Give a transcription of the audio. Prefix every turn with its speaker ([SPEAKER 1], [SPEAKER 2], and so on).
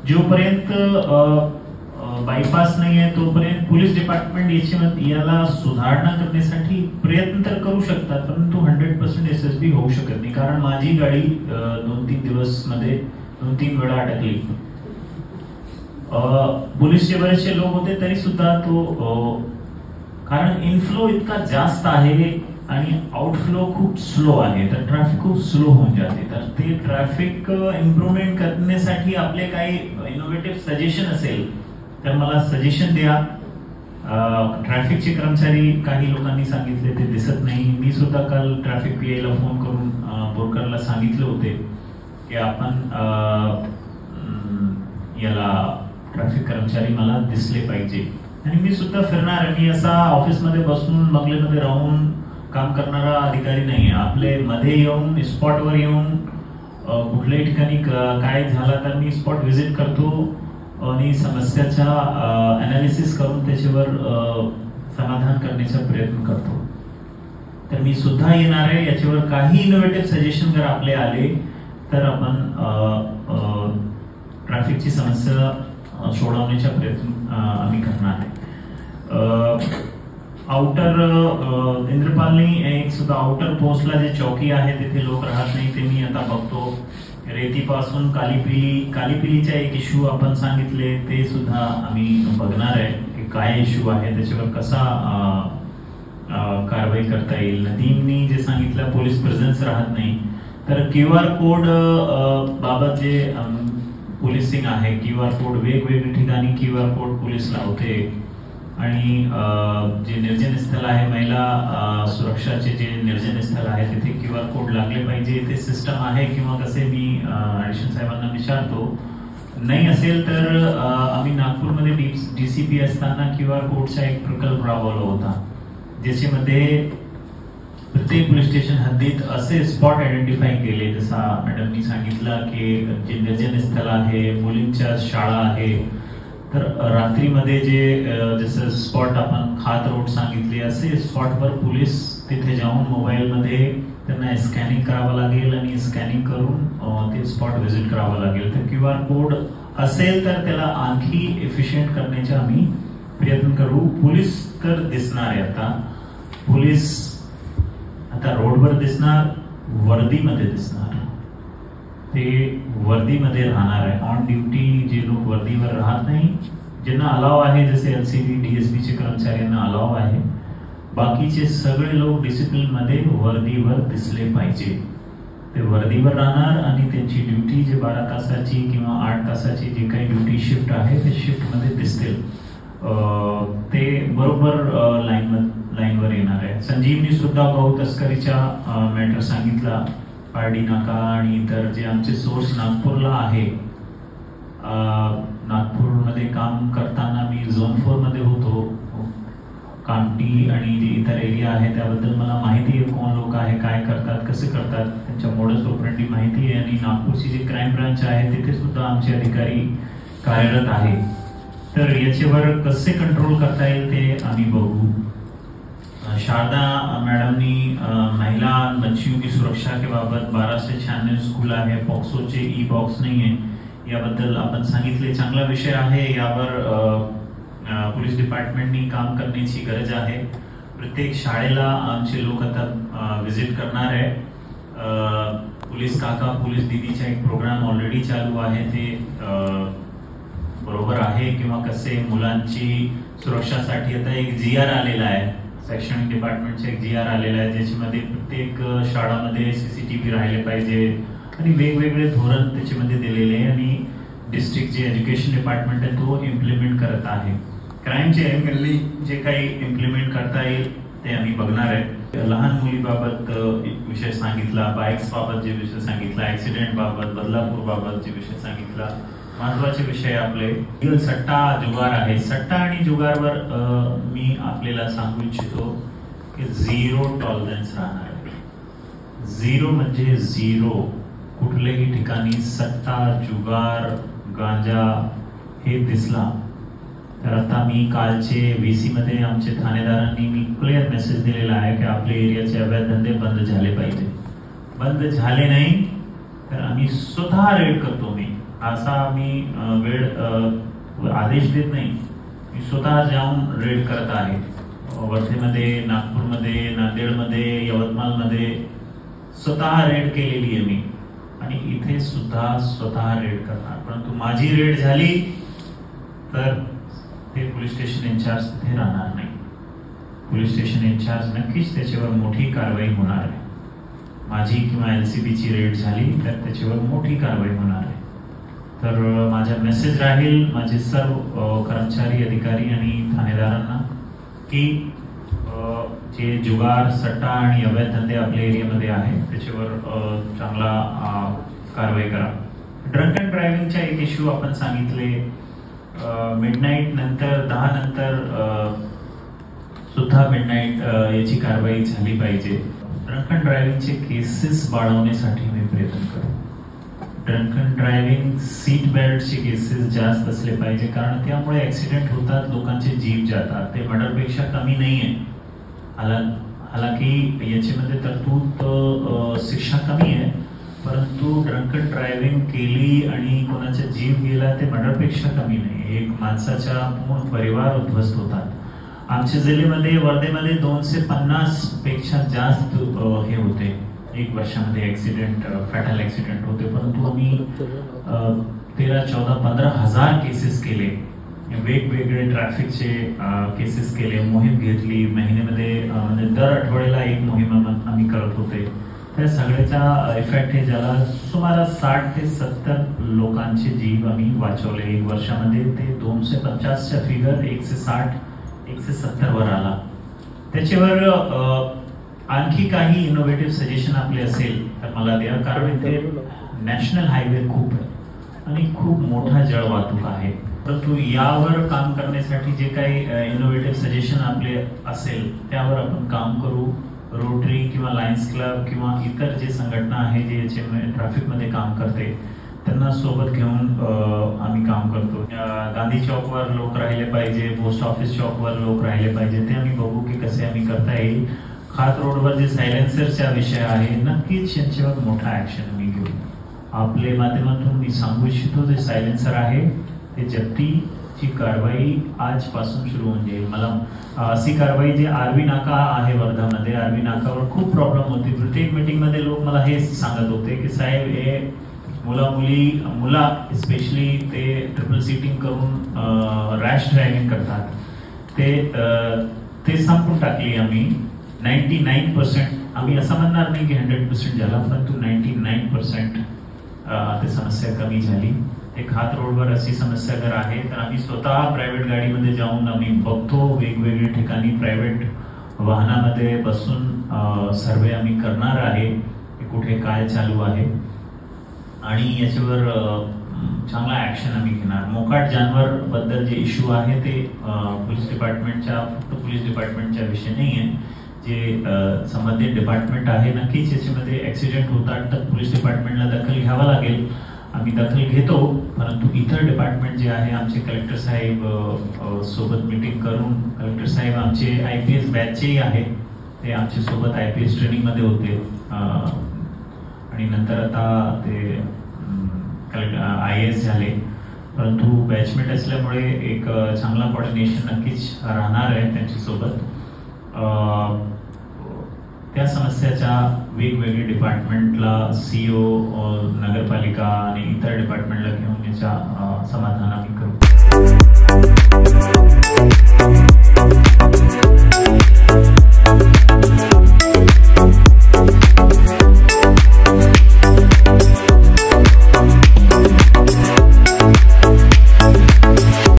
[SPEAKER 1] जोपर्यंत बायपास नाही आहे तोपर्यंत पोलीस डिपार्टमेंट याला सुधारणा करण्यासाठी प्रयत्न तर करू शकतात, परंतु 100% SSB होऊ शकत नाही. कारण माझी गाडी 2-3 दिवस मध्ये 2-3 वेळा अडकली. पोलीसचे बरेचसे लोक होते तरी सुद्धा तो कारण इनफ्लो इतका जास्त आहे आणि आउटफ्लो खूप स्लो आहे, तर ट्रॅफिक खूप स्लो होऊन जाते. तर ते ट्रॅफिक इम्प्रूव्हमेंट करण्यासाठी आपले काही इनोव्हेटिव्ह सजेशन असेल तर मला सजेशन द्या. ट्रॅफिकचे कर्मचारी काही लोकांनी सांगितले ते दिसत नाही. मी सुद्धा काल ट्रॅफिक PI ला फोन करून बोरकरला सांगितले होते की आपण याला ट्रॅफिक कर्मचारी मला दिसले पाहिजे. आणि मी सुद्धा फिरणार, मी असा ऑफिसमध्ये बसून बंगल्यामध्ये राहून काम करणारा अधिकारी नाही. आपले मध्ये येऊन स्पॉटवर येऊन कुठल्याही ठिकाणी काय झालं तर मी स्पॉट व्हिजिट करतो आणि समस्याचा अनालिसिस करून त्याच्यावर समाधान करण्याचा प्रयत्न करतो. तर मी सुद्धा येणार आहे. याच्यावर काही इनोव्हेटिव्ह सजेशन जर आपले आले तर आपण ट्रॅफिकची समस्या सोडवण्याचा प्रयत्न आम्ही करणार आहे. आउटर इंद्रपालनी एक सुद्धा आउटर पोस्टला जे चौकी आहे तिथे लोक राहत नाही, ते मी आता बघतो. रेतीपासून कालीपिलीचा एक इश्यू आपण सांगितले, ते सुद्धा आम्ही बघणार आहे की काय इश्यू आहे, त्याच्यावर कसा कारवाई करता येईल. नदीमनी जे सांगितलं पोलीस प्रेझेन्स राहत नाही, तर QR कोड बाबत जे पोलिसिंग आहे, QR कोड वेगवेगळ्या ठिकाणी QR कोड पोलीस लावते. आणि जे निर्जन स्थळ आहे, महिला सुरक्षाचे जे निर्जन स्थळ आहे तिथे QR कोड लागले पाहिजे. ते सिस्टम आहे किंवा कसे, मी ऍडिशनल साहेबांना विचारतो. नाही असेल तर आम्ही नागपूरमध्ये DCP असताना QR कोडचा एक प्रकल्प राबवला होता, ज्याच्यामध्ये प्रत्येक पोलीस स्टेशन हद्दीत असे स्पॉट आयडेंटिफाय केले, जसा मॅडमनी सांगितलं की जे निर्जन स्थळ आहे, मुलींच्या शाळा आहे, तर रात्रीमध्ये जे जसं स्पॉट आपण खात रोड सांगितले, असे स्पॉटवर पोलीस तिथे जाऊन मोबाईलमध्ये त्यांना स्कॅनिंग करावं लागेल आणि स्कॅनिंग करून ते स्पॉट व्हिजिट करावं लागेल. तर QR कोड असेल तर त्याला आणखी एफिशियंट करण्याचा आम्ही प्रयत्न करू. पोलीस तर दिसणार आहे, आता पोलीस आता रोडवर दिसणार, वर्दीमध्ये दिसणार. ते वर्दीमध्ये राहणार आहे. ऑन ड्युटी जे लोक वर्दीवर राहत नाही, ज्यांना अलाव आहे, जसे LCB DSB चे कर्मचाऱ्यांना अलाव आहे, बाकीचे सगळे लोक डिसिप्लिन मध्ये वर्दीवर दिसले पाहिजे. ते वर्दीवर राहणार आणि त्यांची ड्युटी जे 12 तासाची किंवा 8 तासाची जी काही ड्युटी शिफ्ट आहे ते शिफ्ट मध्ये दिसतील. ते बरोबर लाईनवर येणार आहे. संजीवनी सुद्धा गहू तस्करीचा मॅटर सांगितला, पारडी नाका आणि इतर जे आमचे सोर्स नागपूरला आहे. नागपूरमध्ये काम करताना मी झोन 4 मध्ये होतो. कामटी आणि जे इतर एरिया आहे त्याबद्दल मला माहिती आहे, कोण लोक आहे, काय करतात, कसे करतात, त्यांच्या मोडस ऑपरेंडी माहिती आहे. आणि नागपूरची जी क्राईम ब्रांच आहे तिथे सुद्धा आमचे अधिकारी कार्यरत आहे. तर याच्यावर कसे कंट्रोल करता येईल ते आम्ही बघू. शारदा मैडमनी महिला बच्चियों की सुरक्षा के बाबत 12 से 96 स्कूल आहे, पॉक्सोचे ई-बॉक्स नाही आहे, याबद्दल आपण सांगितले. चांगला विषय आहे, यावर पोलीस डिपार्टमेंटनी काम करण्याची गरज आहे. प्रत्येक शाळेला आमचे लोक आता व्हिजिट करणार आहे. पोलीस काका पोलीस दीदीचा एक प्रोग्राम ऑलरेडी चालू आहे, ते बरोबर आहे किंवा कसे मुलांची सुरक्षासाठी आता एक GR आलेला आहे, शैक्षणिक डिपार्टमेंटचे एक GR आलेला आहे, ज्याच्यामध्ये प्रत्येक शाळामध्ये CCTV राहिले पाहिजे आणि वेगवेगळे धोरण त्याच्यामध्ये दिलेले आहे. आणि डिस्ट्रिक्ट जे एज्युकेशन डिपार्टमेंट आहे तो इम्प्लिमेंट करत आहे. क्राईमचे एमएलए जे काही इम्प्लिमेंट करता येईल ते आम्ही बघणार आहे. लहान मुलीबाबत विषय सांगितला, बाईक्स बाबत जे विषय सांगितला, ऍक्सिडेंट बाबत, बदलापूर बाबत जे विषय सांगितला. महत्वाचे विषय आपले सट्टा जुगार आहे. सट्टा आणि जुगारवर मी आपल्याला सांगू इच्छितो की 0 टॉलरन्स राहणार आहे. 0 म्हणजे 0. कुठल्याही ठिकाणी सट्टा, जुगार, गांजा हे दिसला तर आता मी कालचे VC मध्ये आमचे ठाणेदारांनी मी क्लिअर मेसेज दिलेला आहे की आपल्या एरियाचे अवैध धंदे बंद झाले पाहिजे. बंद झाले नाही तर आम्ही स्वतः रेड करतो. मी असा मी आदेश देत नाही, मी स्वतः जाऊन रेड करत आहे. वर्धेमध्ये, नागपूरमध्ये, नांदेडमध्ये, यवतमाळमध्ये स्वतः रेड केलेली आहे मी, आणि इथे सुद्धा स्वतः रेड करणार. परंतु माझी रेड झाली तर ते पोलीस स्टेशन इन्चार्ज तिथे राहणार नाही. पोलीस स्टेशन इन्चार्ज नक्कीच त्याच्यावर मोठी कारवाई होणार आहे. माझी किंवा LCBची रेड झाली तर त्याच्यावर मोठी कारवाई होणार आहे. तर माझा मेसेज राहील माझे सर्व कर्मचारी, अधिकारी आणि ठाणेदारांना की जे जुगार, सट्टा आणि अवैध धंदे आपल्या एरियामध्ये आहे त्याच्यावर चांगला कारवाई करा. ड्रंक अँड ड्रायव्हिंगचा एक इश्यू आपण सांगितले, मिडनाईट नंतर 10 नंतर सुद्धा मिडनाईट याची कारवाई झाली पाहिजे. ड्रंक अँड ड्रायव्हिंगचे केसेस वाढवण्यासाठी मी प्रयत्न करू. ड्रंक अँड ड्रायव्हिंग सीट बेल्टचे केसेस जास्त असले पाहिजे, कारण त्यामुळे ऍक्सिडेंट होतात, लोकांचे जीव जातात. ते मर्डरपेक्षा कमी नाही आहे. हालाकी याच्यामध्ये तरतूद शिक्षा कमी आहे, परंतु ड्रंक अँड ड्रायव्हिंग केली आणि कोणाचा जीव गेला ते मर्डरपेक्षा कमी नाही. एक माणसाचा पूर्ण परिवार उद्ध्वस्त होतात. आमच्या जिल्ह्यामध्ये, वर्धेमध्ये 250 पेक्षा जास्त हे होते एक वर्षामध्ये ऍक्सिडेंट, फॅटल ऍक्सिडेंट होते. परंतु आम्ही 13, 14, 15 हजार केसेस केले, वेगवेगळे ट्रॅफिकचे केसेस केले, मोहीम घेतली. महिन्यामध्ये म्हणजे दर आठवड्याला एक मोहीम आम्ही करत होते. त्या सगळ्याचा इफेक्ट हे झाला. सुमारे 60 ते 70 लोकांचे जीव आम्ही वाचवले एक वर्षामध्ये. ते 250च्या फिगर 160, 170 वर आला. त्याच्यावर आणखी काही इनोव्हेटिव्ह सजेशन आपले असेल तर मला द्या, कारण ते नॅशनल हायवे खूप आहे आणि खूप मोठा जळ वाहतूक आहे. परंतु यावर काम करण्यासाठी जे काही इनोव्हेटिव्ह सजेशन आपले असेल त्यावर आपण काम करू. रोटरी किंवा लायन्स क्लब किंवा इतर जे संघटना आहे जे याचे ट्रॅफिकमध्ये काम करते त्यांना सोबत घेऊन आम्ही काम करतो. गांधी चौकवर लोक राहिले पाहिजे, पोस्ट ऑफिस चौकवर लोक राहिले पाहिजे, ते आम्ही बघू की कसे आम्ही करता येईल. खात रोडवर जे सायलेन्सरचा विषय आहे नक्कीच यांच्यावर मोठा ऍक्शन आम्ही घेऊ. आपल्या माध्यमातून मी सांगू इच्छितो जे सायलेन्सर आहे ते जप्तीची कारवाई आजपासून सुरू होऊन जाईल. मला अशी कारवाई जे आरवी नाका आहे वर्धामध्ये, आरवी नाकावर खूप प्रॉब्लेम होती. प्रत्येक मीटिंगमध्ये लोक मला हे सांगत होते की साहेब हे मुला स्पेशली ते ट्रिपल सीटिंग करून रॅश ड्रायव्हिंग करतात. ते संपून टाकली आम्ही. 99% आम्ही असं म्हणणार नाही की 100% झाला, परंतु 99% ते समस्या कमी झाली. एक हात रोडवर अशी समस्या जर आहे तर आम्ही स्वतः प्रायव्हेट गाडीमध्ये जाऊन आम्ही बघतो. वेगवेगळ्या ठिकाणी प्रायव्हेट वाहनामध्ये बसून सर्वे आम्ही करणार आहे की कुठे काय चालू आहे आणि याच्यावर चांगला ऍक्शन आम्ही घेणार. मोकाट जानवर बद्दल जे इश्यू आहे ते पोलीस डिपार्टमेंटच्या, फक्त पोलीस डिपार्टमेंटच्या विषय नाही आहे. जे संबंधित डिपार्टमेंट आहे नक्कीच याच्यामध्ये ऍक्सिडेंट होतात तर पोलीस डिपार्टमेंटला दखल घ्यावा लागेल. आम्ही दखल घेतो, परंतु इतर डिपार्टमेंट जे आहे आमचे कलेक्टर साहेब सोबत मीटिंग करून, कलेक्टर साहेब आमचे IPS बॅचचेही आहे, ते आमच्या सोबत IPS ट्रेनिंगमध्ये होते आणि नंतर आता ते IAS झाले. परंतु बॅचमेट असल्यामुळे एक चांगला कोऑर्डिनेशन नक्कीच राहणार आहे त्यांच्यासोबत. त्या समस्याच्या वेगवेगळ्या डिपार्टमेंटला CEO, नगरपालिका आणि इतर डिपार्टमेंटला घेऊन याच्या समाधान आम्ही करू.